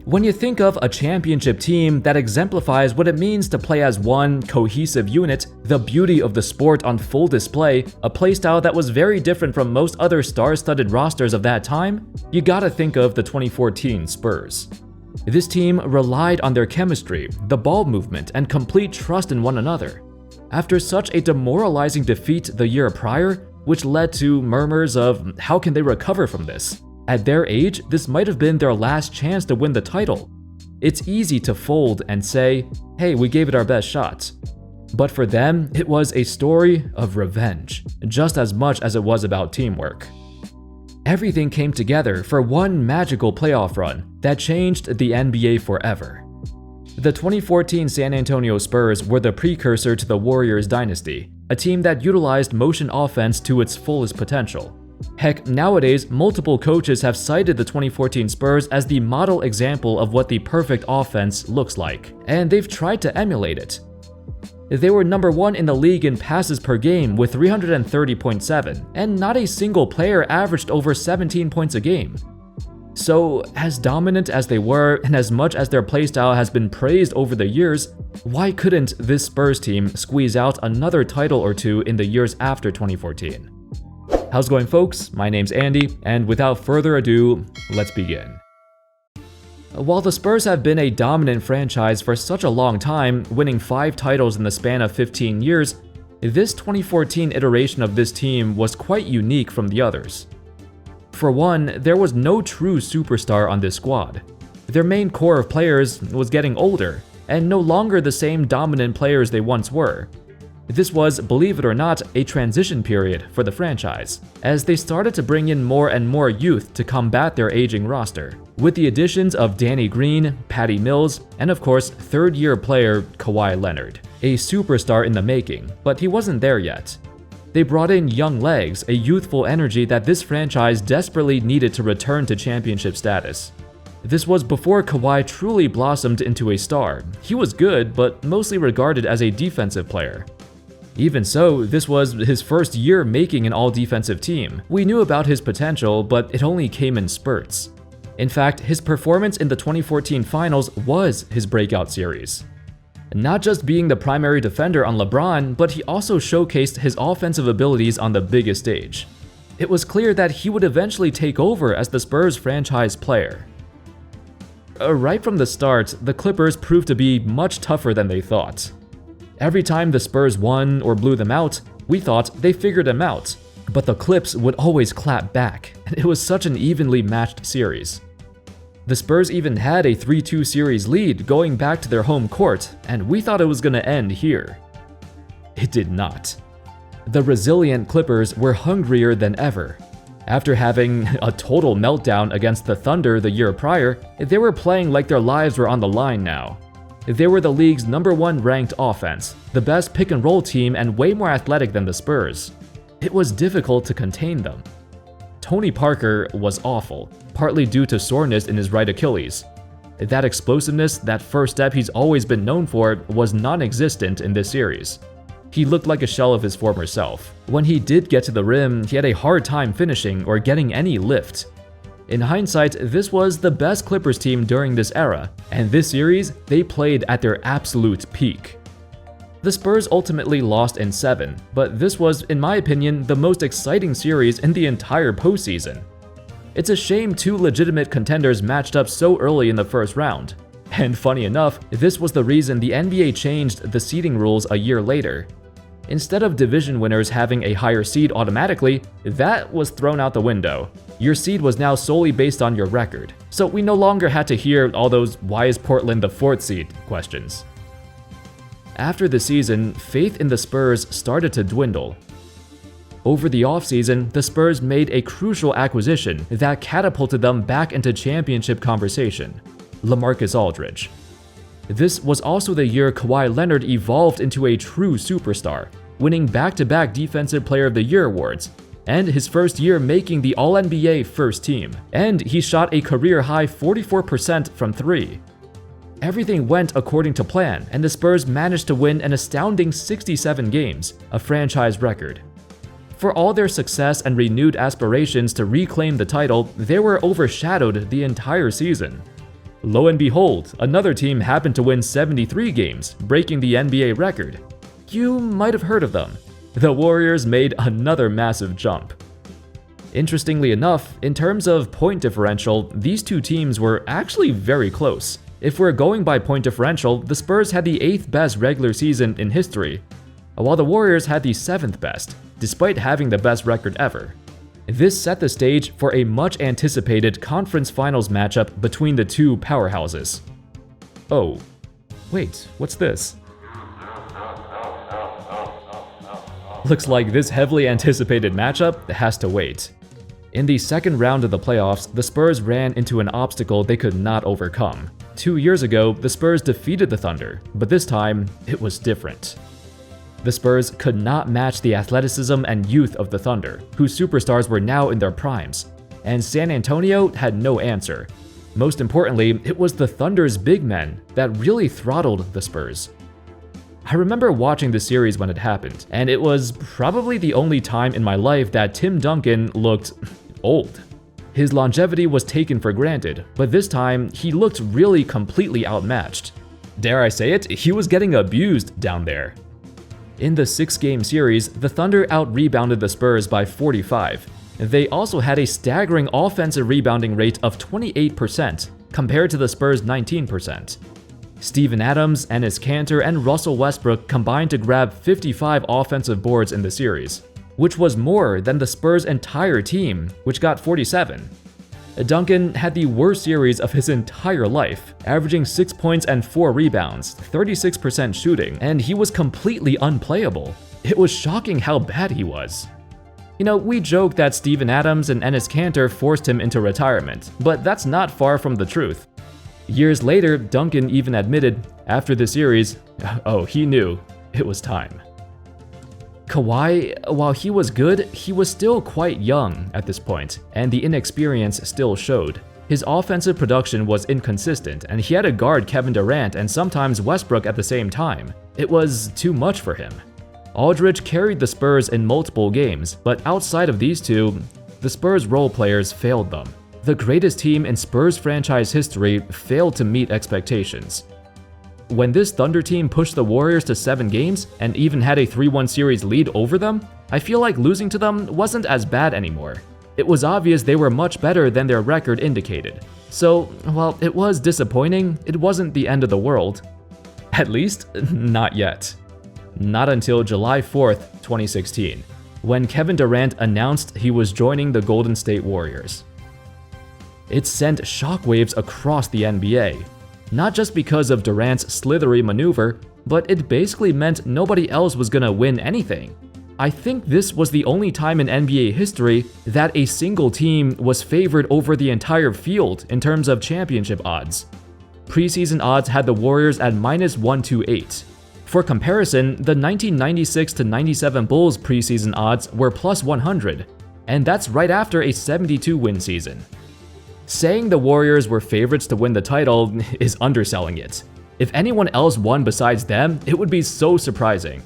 When you think of a championship team that exemplifies what it means to play as one cohesive unit, the beauty of the sport on full display, a playstyle that was very different from most other star-studded rosters of that time, you gotta think of the 2014 Spurs. This team relied on their chemistry, the ball movement, and complete trust in one another. After such a demoralizing defeat the year prior, which led to murmurs of how can they recover from this? At their age, this might have been their last chance to win the title. It's easy to fold and say, hey, we gave it our best shot. But for them, it was a story of revenge, just as much as it was about teamwork. Everything came together for one magical playoff run that changed the NBA forever. The 2014 San Antonio Spurs were the precursor to the Warriors dynasty, a team that utilized motion offense to its fullest potential. Heck, nowadays, multiple coaches have cited the 2014 Spurs as the model example of what the perfect offense looks like, and they've tried to emulate it. They were number 1 in the league in passes per game with 330.7, and not a single player averaged over 17 points a game. So, as dominant as they were, and as much as their playstyle has been praised over the years, why couldn't this Spurs team squeeze out another title or two in the years after 2014? How's it going, folks? My name's Andy, and without further ado, let's begin. While the Spurs have been a dominant franchise for such a long time, winning 5 titles in the span of 15 years, this 2014 iteration of this team was quite unique from the others. For one, there was no true superstar on this squad. Their main core of players was getting older, and no longer the same dominant players they once were. This was, believe it or not, a transition period for the franchise, as they started to bring in more and more youth to combat their aging roster, with the additions of Danny Green, Patty Mills, and of course, third-year player Kawhi Leonard, a superstar in the making, but he wasn't there yet. They brought in young legs, a youthful energy that this franchise desperately needed to return to championship status. This was before Kawhi truly blossomed into a star. He was good, but mostly regarded as a defensive player. Even so, this was his first year making an all-defensive team. We knew about his potential, but it only came in spurts. In fact, his performance in the 2014 finals was his breakout series. Not just being the primary defender on LeBron, but he also showcased his offensive abilities on the biggest stage. It was clear that he would eventually take over as the Spurs franchise player. Right from the start, the Clippers proved to be much tougher than they thought. Every time the Spurs won or blew them out, we thought they figured them out, but the Clips would always clap back, and it was such an evenly matched series. The Spurs even had a 3-2 series lead going back to their home court, and we thought it was going to end here. It did not. The resilient Clippers were hungrier than ever. After having a total meltdown against the Thunder the year prior, they were playing like their lives were on the line now. They were the league's #1 ranked offense, the best pick-and-roll team, and way more athletic than the Spurs. It was difficult to contain them. Tony Parker was awful, partly due to soreness in his right Achilles. That explosiveness, that first step he's always been known for, was non-existent in this series. He looked like a shell of his former self. When he did get to the rim, he had a hard time finishing or getting any lift. In hindsight, this was the best Clippers team during this era, and this series, they played at their absolute peak. The Spurs ultimately lost in 7, but this was, in my opinion, the most exciting series in the entire postseason. It's a shame 2 legitimate contenders matched up so early in the first round. And funny enough, this was the reason the NBA changed the seeding rules a year later. Instead of division winners having a higher seed automatically, that was thrown out the window. Your seed was now solely based on your record, so we no longer had to hear all those "why is Portland the 4th seed" questions. After the season, faith in the Spurs started to dwindle. Over the offseason, the Spurs made a crucial acquisition that catapulted them back into championship conversation: LaMarcus Aldridge. This was also the year Kawhi Leonard evolved into a true superstar, winning back-to-back Defensive Player of the Year awards, and his first year making the All-NBA first team, and he shot a career-high 44% from 3. Everything went according to plan, and the Spurs managed to win an astounding 67 games, a franchise record. For all their success and renewed aspirations to reclaim the title, they were overshadowed the entire season. Lo and behold, another team happened to win 73 games, breaking the NBA record. You might have heard of them. The Warriors made another massive jump. Interestingly enough, in terms of point differential, these two teams were actually very close. If we're going by point differential, the Spurs had the 8th best regular season in history, while the Warriors had the 7th best, despite having the best record ever. This set the stage for a much anticipated conference finals matchup between the two powerhouses. Oh, wait, what's this? Looks like this heavily anticipated matchup has to wait. In the second round of the playoffs, the Spurs ran into an obstacle they could not overcome. 2 years ago, the Spurs defeated the Thunder, but this time, it was different. The Spurs could not match the athleticism and youth of the Thunder, whose superstars were now in their primes, and San Antonio had no answer. Most importantly, it was the Thunder's big men that really throttled the Spurs. I remember watching the series when it happened, and it was probably the only time in my life that Tim Duncan looked old. His longevity was taken for granted, but this time he looked really completely outmatched. Dare I say it, he was getting abused down there. In the 6-game series, the Thunder out-rebounded the Spurs by 45. They also had a staggering offensive rebounding rate of 28%, compared to the Spurs' 19%. Steven Adams, Enes Kanter, and Russell Westbrook combined to grab 55 offensive boards in the series, which was more than the Spurs' entire team, which got 47. Duncan had the worst series of his entire life, averaging 6 points and 4 rebounds, 36% shooting, and he was completely unplayable. It was shocking how bad he was. You know, we joke that Steven Adams and Enes Kanter forced him into retirement, but that's not far from the truth. Years later, Duncan even admitted, after the series, oh, he knew it was time. Kawhi, while he was good, he was still quite young at this point, and the inexperience still showed. His offensive production was inconsistent, and he had to guard Kevin Durant and sometimes Westbrook at the same time. It was too much for him. Aldridge carried the Spurs in multiple games, but outside of these two, the Spurs role players failed them. The greatest team in Spurs franchise history failed to meet expectations. When this Thunder team pushed the Warriors to 7 games and even had a 3-1 series lead over them, I feel like losing to them wasn't as bad anymore. It was obvious they were much better than their record indicated. So, while it was disappointing, it wasn't the end of the world. At least, not yet. Not until July 4th, 2016, when Kevin Durant announced he was joining the Golden State Warriors. It sent shockwaves across the NBA. Not just because of Durant's slithery maneuver, but it basically meant nobody else was gonna win anything. I think this was the only time in NBA history that a single team was favored over the entire field in terms of championship odds. Preseason odds had the Warriors at -128. For comparison, the 1996-97 Bulls preseason odds were +100, and that's right after a 72-win season. Saying the Warriors were favorites to win the title is underselling it. If anyone else won besides them, it would be so surprising.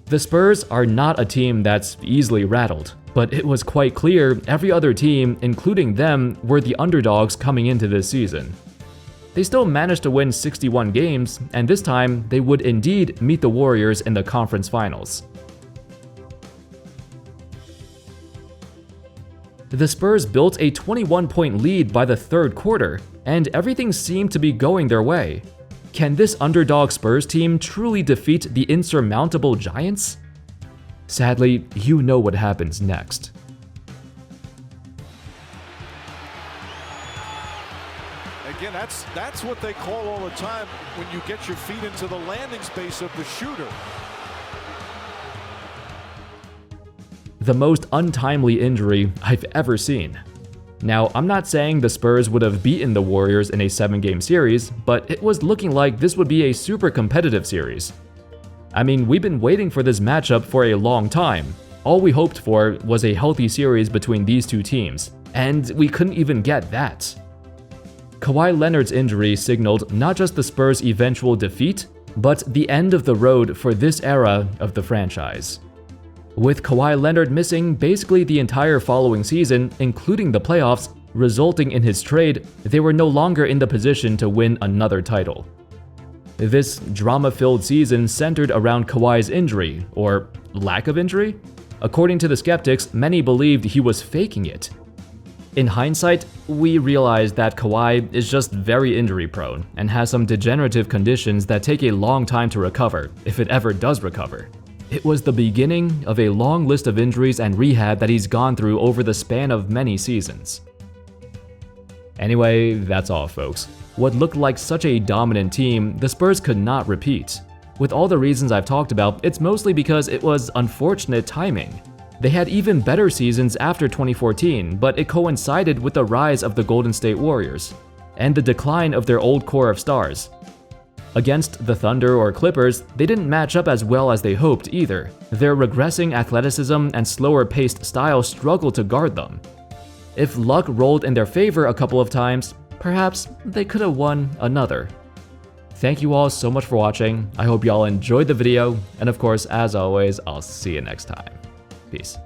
The Spurs are not a team that's easily rattled, but it was quite clear every other team, including them, were the underdogs coming into this season. They still managed to win 61 games, and this time they would indeed meet the Warriors in the conference finals. The Spurs built a 21-point lead by the third quarter, and everything seemed to be going their way. Can this underdog Spurs team truly defeat the insurmountable Giants? Sadly, you know what happens next. Again, that's what they call all the time when you get your feet into the landing space of the shooter. The most untimely injury I've ever seen. Now, I'm not saying the Spurs would have beaten the Warriors in a 7-game series, but it was looking like this would be a super competitive series. I mean, we've been waiting for this matchup for a long time. All we hoped for was a healthy series between these two teams, and we couldn't even get that. Kawhi Leonard's injury signaled not just the Spurs' eventual defeat, but the end of the road for this era of the franchise. With Kawhi Leonard missing basically the entire following season, including the playoffs, resulting in his trade, they were no longer in the position to win another title. This drama-filled season centered around Kawhi's injury, or lack of injury. According to the skeptics, many believed he was faking it. In hindsight, we realize that Kawhi is just very injury-prone and has some degenerative conditions that take a long time to recover, if it ever does recover. It was the beginning of a long list of injuries and rehab that he's gone through over the span of many seasons. Anyway, that's all, folks. What looked like such a dominant team, the Spurs could not repeat. With all the reasons I've talked about, it's mostly because it was unfortunate timing. They had even better seasons after 2014, but it coincided with the rise of the Golden State Warriors and the decline of their old core of stars. Against the Thunder or Clippers, they didn't match up as well as they hoped either. Their regressing athleticism and slower-paced style struggled to guard them. If luck rolled in their favor a couple of times, perhaps they could have won another. Thank you all so much for watching. I hope y'all enjoyed the video, and of course, as always, I'll see you next time. Peace.